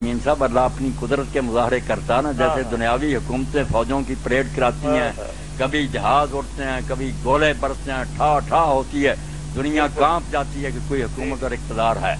مین صاحب اللہ اپنی قدرت کے مظاہرے کرتا نا، جیسے دنیاوی حکومتیں فوجوں کی پریڈ کراتی ہیں، کبھی جہاز اڑتے ہیں، کبھی گولے برستے ہیں، ٹھا ٹھا ہوتی ہے، دنیا کانپ جاتی ہے کہ کوئی حکومت اور اقتدار ہے.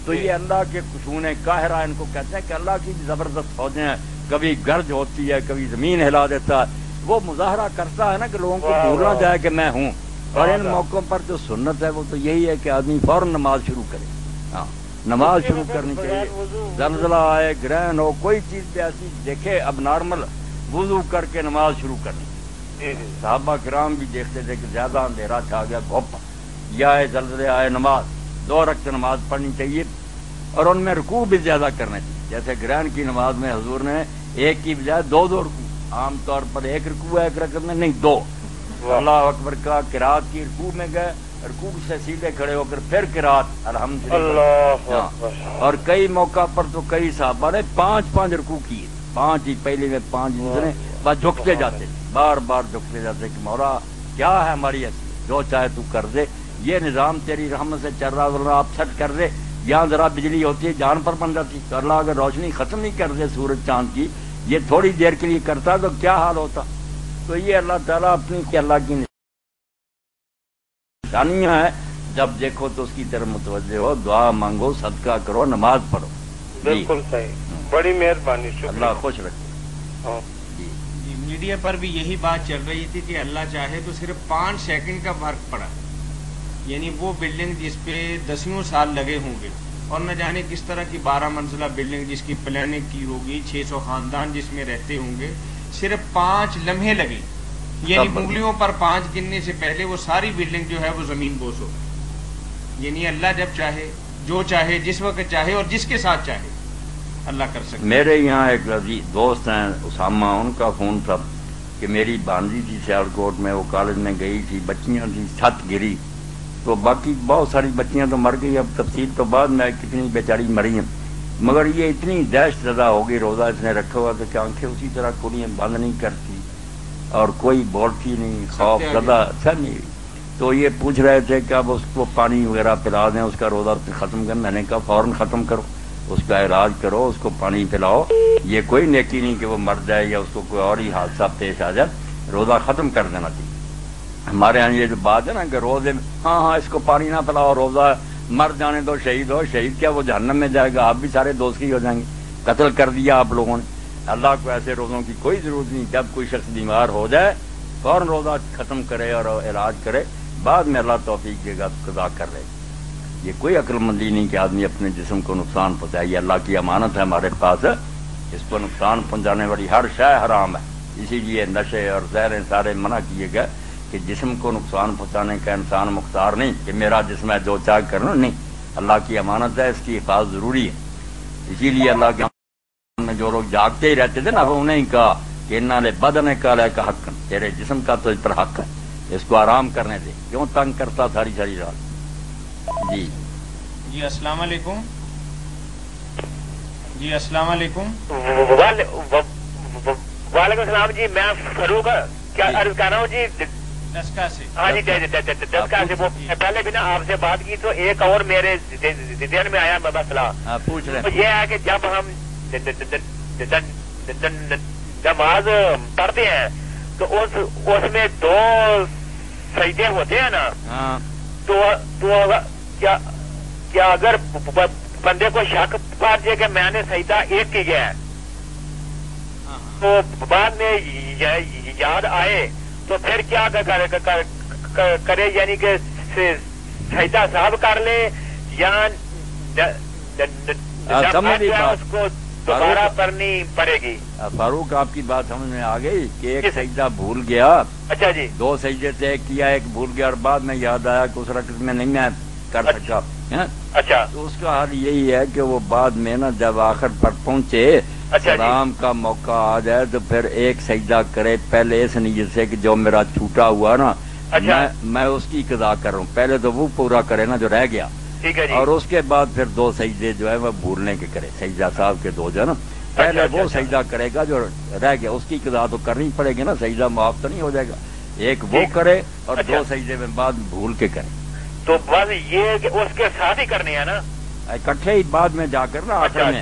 تو یہ اللہ کے خشوع قاہرہ ان کو کہتے ہیں کہ اللہ کی زبردست فوجیں ہیں، کبھی گرج ہوتی ہے، کبھی زمین ہلا دیتا ہے. وہ مظاہرہ کرتا ہے نا کہ لوگوں کو بھولنا جائے کہ میں ہوں. اور ان موقعوں پر جو سنت ہے وہ تو یہی ہے کہ آدمی فوراً نماز شروع کرے. ہاں، نماز شروع کرنی چاہیے. زلزلہ آئے، گرہن ہو، کوئی چیز بھی ایسی دیکھے اب نارمل وضو کر کے نماز شروع کرنی. صحابہ کرام بھی دیکھتے تھے کہ زیادہ اندھیرا چھا گیا، گھپ یا آئے زلزلے آئے، نماز 2 رکعت نماز پڑھنی چاہیے. اور ان میں رکوع بھی زیادہ کرنے چاہیے. جیسے گرہن کی نماز میں حضور نے ایک کی بجائے 2 رکوع، عام طور پر 1 رکوع ہے ایک رکعت میں، نہیں 2. اللہ اکبر کا قرات کی رکوع میں گئے، رکوع سے سیدھے کھڑے ہو کر پھر قرات الحمدللہ. اور کئی موقع پر تو کئی صحابہ نے 5 رکوع کیے، 5 ہی پہلے میں 5 دوسرے، بس جھکتے جاتے، بار بار جھکتے جاتے کہ مولا کیا ہے ہماری حیثیت، جو چاہے تو کر دے، یہ نظام تیری رحمت سے چل رہا ہے، آپ چھٹ کر دے. یہاں ذرا بجلی ہوتی ہے جان پر بن جاتی، تو اللہ اگر روشنی ختم نہیں کر دے سورج چاند کی، یہ تھوڑی دیر کے لیے کرتا تو کیا حال ہوتا. تو یہ اللہ تعالیٰ اپنی کہ اللہ کی نشانیاں ہیں، جب دیکھو تو اس کی طرف متوجہ ہو، دعا مانگو، صدقہ کرو، نماز پڑھو. بالکل صحیح، بڑی مہربانی، اللہ خوش رکھے. جی میڈیا پر بھی یہی بات چل رہی تھی کہ اللہ چاہے تو صرف 5 سیکنڈ کا فرق پڑا، یعنی وہ بلڈنگ جس پہ 10 سال لگے ہوں گے، اور نہ جانے کس طرح کی 12 منزلہ بلڈنگ جس کی پلاننگ کی ہوگی، 600 خاندان جس میں رہتے ہوں گے، صرف 5 لمحے لگے، یعنی انگلیوں پر 5 گننے سے پہلے وہ ساری بلڈنگ جو ہے وہ زمین بوس ہو. یعنی اللہ جب چاہے، جو چاہے، جس وقت چاہے اور جس کے ساتھ چاہے اللہ کر سکتے. میرے یہاں ایک عزیز دوست ہیں اسامہ، ان کا فون تھا کہ میری بانجی تھی سیالکوٹ میں، وہ کالج میں گئی تھی، بچیاں تھیں، چھت گری تو باقی بہت ساری بچیاں تو مر گئی. اب تفصیل تو بعد میں کتنی بیچاری مری ہیں، مگر یہ اتنی دہشت زدہ ہو گئی، روزہ اس نے رکھا ہوا تھا کہ آنکھیں اسی طرح کھلیاں بند نہیں کرتی اور کوئی بولتی نہیں، خوف زدہ اچھا نہیں. تو یہ پوچھ رہے تھے کہ اب اس کو پانی وغیرہ پلا دیں، اس کا روزہ ختم کر. میں نے کہا فوراً ختم کرو، اس کا علاج کرو، اس کو پانی پلاؤ. یہ کوئی نیکی نہیں کہ وہ مر جائے یا اس کو کوئی اور ہی حادثہ پیش آ جائے، روزہ ختم کر دینا چاہیے. ہمارے یہاں یہ جو بات ہے نا کہ روزے میں ہاں اس کو پانی نہ پلاؤ، روزہ مر جانے دو، شہید ہو. شہید کیا وہ جہنم میں جائے گا، آپ بھی سارے دوستی ہو جائیں گے. قتل کر دیا آپ لوگوں نے. اللہ کو ایسے روزوں کی کوئی ضرورت نہیں. جب کوئی شخص بیمار ہو جائے فوراً روزہ ختم کرے اور علاج کرے، بعد میں اللہ توفیق دے گا قضا کر رہے. یہ کوئی عقل مندی نہیں کہ آدمی اپنے جسم کو نقصان پہنچائے. یہ اللہ کی امانت ہے ہمارے پاس، اس کو نقصان پہنچانے والی ہر شے حرام ہے. اسی لیے نشے اور زہریں سارے منع کیے گئے کہ جسم کو نقصان پہنچانے کا انسان مختار نہیں کہ میرا جسم ہے جو چاہ کرنا، نہیں. اللہ کی امانت ہے، اس کی حفاظت ضروری ہے. اسی لیے اللہ کے میں جو لوگ جاگتے ہی رہتے تھے نا، وہ انہیں کہا کہ انہوں نے بدن کا لے کا حق، تیرے جسم کا تو اس پر حق ہے، اس کو آرام کرنے دے. کیوں تنگ کرتا ساری ساری رات. جی السلام علیکم. جی السلام علیکم. وعلیکم السلام جی. میں فاروق کیا عرض کر رہا ہوں جی، دسکا سے. ہاں جی دسکا سے. پہلے بھی نا آپ سے بات کی تو ایک اور میرے ذہن میں آیا مسئلہ. پوچھ رہے یہ ہے کہ جب ہم نماز پڑھتے ہیں تو اس میں 2 سجدے ہوتے ہیں نا، تو کیا اگر بندے کو شک پڑ جائے کہ میں نے سجدہ 1 کیا ہے تو بعد میں یاد آئے تو پھر کیا کرے، یعنی کہ سجدہ صاحب کر لے یا اس کو دوبارہ کرنی پڑے گی؟ فاروق آپ کی بات سمجھ میں آ گئی کہ ایک سجدہ بھول گیا. اچھا جی. 2 سجدے سے ایک کیا، ایک بھول گیا، اور بعد میں یاد آیا کہ اس رکعت میں نہیں میں کر سکتا. اچھا. تو اس کا حل یہی ہے کہ وہ بعد میں نا جب آخر پر پہنچے، سلام کا موقع آ جائے تو پھر ایک سجدہ کرے، پہلے اس نیت سے کہ جو میرا چھوٹا ہوا نا میں اس کی قضا کر رہا ہوں. پہلے تو وہ پورا کرے نا جو رہ گیا، اور اس کے بعد پھر 2 سجدے جو ہے وہ بھولنے کے کرے. سجدہ صاحب کے 2 جو ہے نا، پہلے وہ سجدہ کرے گا جو رہ گیا، اس کی قضا تو کرنی پڑے گی نا، سجدہ معاف تو نہیں ہو جائے گا. ایک وہ کرے اور 2 سجدے میں بعد بھول کے کرے. تو بس یہ کہ اس کے ساتھ ہی کرنے ہیں نا، اکٹھے ہی بعد میں جا کر نا آخر میں.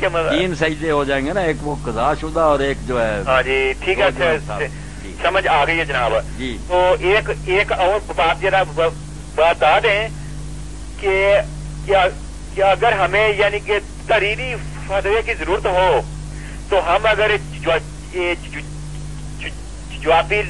3 سجدے ہو جائیں گے نا, ایک وہ قضا شدہ اور ایک جو ہے. ہاں جی ٹھیک ہے, سمجھ آ گئی ہے جناب. جی تو ایک اور بات ذرا بتا دیں کہ کیا اگر ہمیں یعنی کہ تحریری فتوے کی ضرورت ہو تو ہم اگر جوابی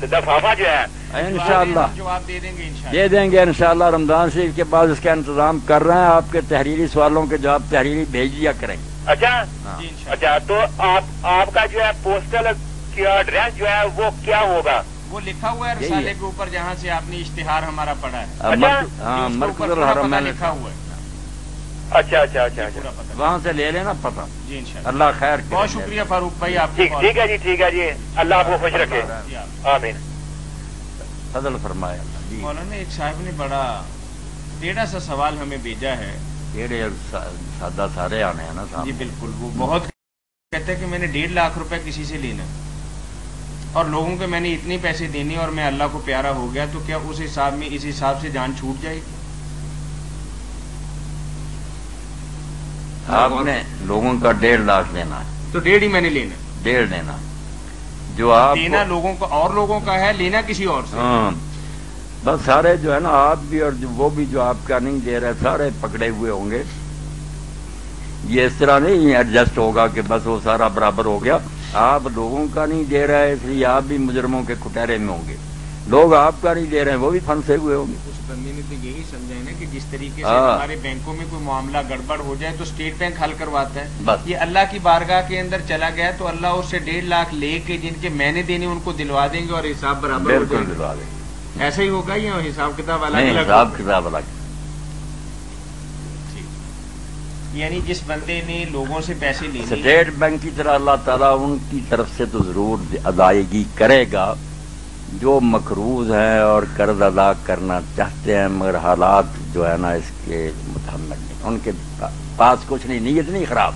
لفافہ جو ہے انشاءاللہ جواب دے دیں گے دے دیں گے انشاءاللہ. رمضان شریف کے بعد اس کا انتظام کر رہے ہیں. آپ کے تحریری سوالوں کے جواب تحریری بھیج دیا کریں. اچھا جی انشاءاللہ. اچھا, تو آپ کا جو ہے پوسٹل ایڈریس جو ہے وہ کیا ہوگا؟ وہ لکھا ہوا ہے رسالے کے اوپر جہاں سے آپ نے اشتہار ہمارا پڑھا ہے. ہاں مرکز الحرم میں لکھا ہوا ہے. اچھا اچھا اچھا اچھا, وہاں سے لے لینا پتہ. جی انشاءاللہ. اللہ خیر کرے. بہت شکریہ فاروق بھائی آپ کی. ٹھیک ہے جی, ٹھیک ہے جی, اللہ آپ کو خوش رکھے. آمین. فضل فرمایا. جی مولانا ایک صاحب نے بڑا ٹیڑھا سا سوال ہمیں بھیجا ہے. ٹیڑھے سادہ سارے آنے ہیں نا جی صاحب. بالکل. وہ بہت کہتے ہیں کہ میں نے 1.5 لاکھ روپے کسی سے لینا اور لوگوں کے میں نے اتنے پیسے دینے اور میں اللہ کو پیارا ہو گیا, تو کیا اس حساب میں اس حساب سے جان چھوٹ جائے گی؟ آپ نے لوگوں کا 1.5 لاکھ دینا ہے تو 1.5 ہی میں نے لینا. 1.5 دینا جو آپ دینا لوگوں کو اور لوگوں کا ہے, لینا کسی اور سے. ہاں بس سارے جو ہے نا آپ بھی اور وہ بھی جو آپ کا نہیں دے رہے سارے پکڑے ہوئے ہوں گے. یہ اس طرح نہیں ایڈجسٹ ہوگا کہ بس وہ سارا برابر ہو گیا. آپ لوگوں کا نہیں دے رہے اس لیے آپ بھی مجرموں کے کٹہرے میں ہوں گے. لوگ آپ کا نہیں دے رہے ہیں وہ بھی پھنسے ہوئے ہوں گے. اس بندے نے تو یہی سمجھا ہے نا کہ جس طریقے سے ہمارے بینکوں میں کوئی معاملہ گڑبڑ ہو جائے تو اسٹیٹ بینک حل کرواتا ہے. بس یہ اللہ کی بارگاہ کے اندر چلا گیا تو اللہ اس سے 1.5 لاکھ لے کے جن کے میں نے دینے ان کو دلوا دیں گے اور حساب برابر ہو بالکل جائے دلوا دیں. ایسا ہی ہوگا یا حساب کتاب الگ نہیں الگ حساب کتاب الگ. یعنی جس بندے نے لوگوں سے پیسے لینے اسٹیٹ بینک کی طرح اللہ تعالیٰ ان کی طرف سے تو ضرور ادائیگی کرے گا جو مقروض ہیں اور قرض ادا کرنا چاہتے ہیں مگر حالات جو ہے نا اس کے متحمل نہیں. ان کے پاس کچھ نہیں, نیت نہیں خراب,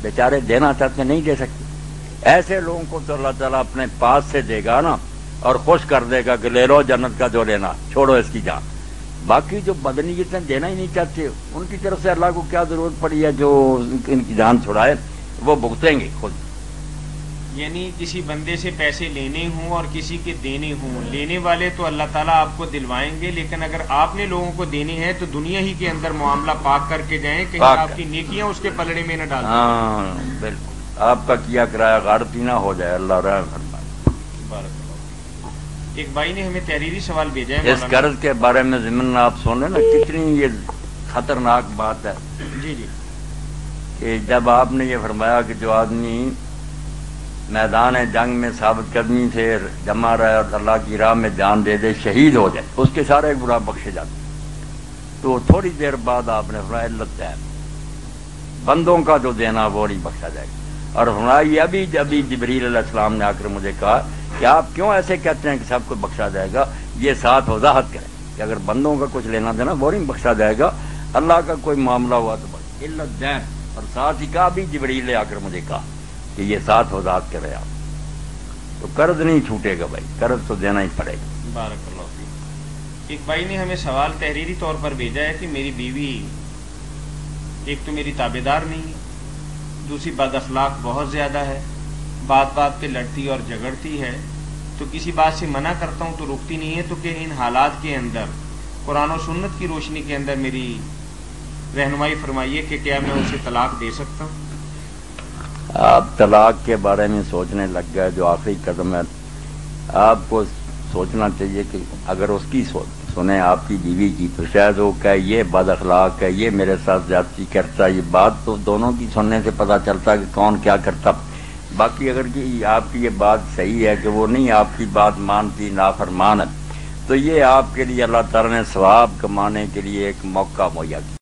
بیچارے دینا چاہتے نہیں دے سکتے. ایسے لوگوں کو تو اللہ تعالیٰ اپنے پاس سے دے گا نا اور خوش کر دے گا کہ لے لو جنت کا جو لینا, چھوڑو اس کی جان. باقی جو بدنیتیں دینا ہی نہیں چاہتے ان کی طرف سے اللہ کو کیا ضرورت پڑی ہے جو ان کی جان چھڑائے, وہ بھگتیں گے خود. یعنی کسی بندے سے پیسے لینے ہوں اور کسی کے دینے ہوں, لینے والے تو اللہ تعالیٰ آپ کو دلوائیں گے, لیکن اگر آپ نے لوگوں کو دینے ہیں تو دنیا ہی کے اندر معاملہ پاک کر کے جائیں, کہیں آپ کی نیکیاں اس کے پلڑے میں نہ ڈالیں. ہاں بالکل, آپ کا کیا کرایہ غارتی نہ ہو جائے. اللہ رحم فرمائے. ایک بھائی نے ہمیں تحریری سوال بھیجا ہے. اس قرض کے بارے میں ضمن آپ سنیں نا کتنی یہ خطرناک بات ہے. جی جی. کہ جب آپ نے یہ فرمایا کہ جو آدمی میدان جنگ میں ثابت قدمی سے جمع رہے اور اللہ کی راہ میں جان دے دے, شہید ہو جائے, اس کے سارے گناہ بخشے جاتے. تو تھوڑی دیر بعد آپ نے فرمایا علت ہے بندوں کا جو دینا وہ نہیں بخشا جائے گا. اور فرمایا یہ ابھی جبریل علیہ السلام نے آ کر مجھے کہا کہ آپ کیوں ایسے کہتے ہیں کہ سب کو بخشا جائے گا, یہ ساتھ وضاحت کریں کہ اگر بندوں کا کچھ لینا دینا وہ نہیں بخشا جائے گا, اللہ کا کوئی معاملہ ہوا تو بخش علت دین. اور ساتھ ہی کہا بھی جبریل نے آ کر مجھے کہا کہ یہ ساتھ وضاحت کرے آپ. تو قرض نہیں چھوٹے گا بھائی, قرض تو دینا ہی پڑے گا. بارک اللہ فیک. ایک بھائی نے ہمیں سوال تحریری طور پر بھیجا ہے کہ میری بیوی ایک تو میری تابع دار نہیں ہے, دوسری بد اخلاق بہت زیادہ ہے, بات بات پہ لڑتی اور جھگڑتی ہے, تو کسی بات سے منع کرتا ہوں تو رکتی نہیں ہے. تو کہ ان حالات کے اندر قرآن و سنت کی روشنی کے اندر میری رہنمائی فرمائیے کہ کیا میں اسے طلاق دے سکتا ہوں؟ آپ طلاق کے بارے میں سوچنے لگ گئے, جو آخری قدم ہے. آپ کو سوچنا چاہیے کہ اگر اس کی سنیں آپ کی بیوی کی تو شاید وہ کہ یہ بد اخلاق ہے, یہ میرے ساتھ زیادتی کرتا, یہ بات تو دونوں کی سننے سے پتہ چلتا کہ کون کیا کرتا. باقی اگر کہ آپ کی یہ بات صحیح ہے کہ وہ نہیں آپ کی بات مانتی, نافرمان ہے, تو یہ آپ کے لیے اللہ تعالیٰ نے ثواب کمانے کے لیے ایک موقع مہیا کیا.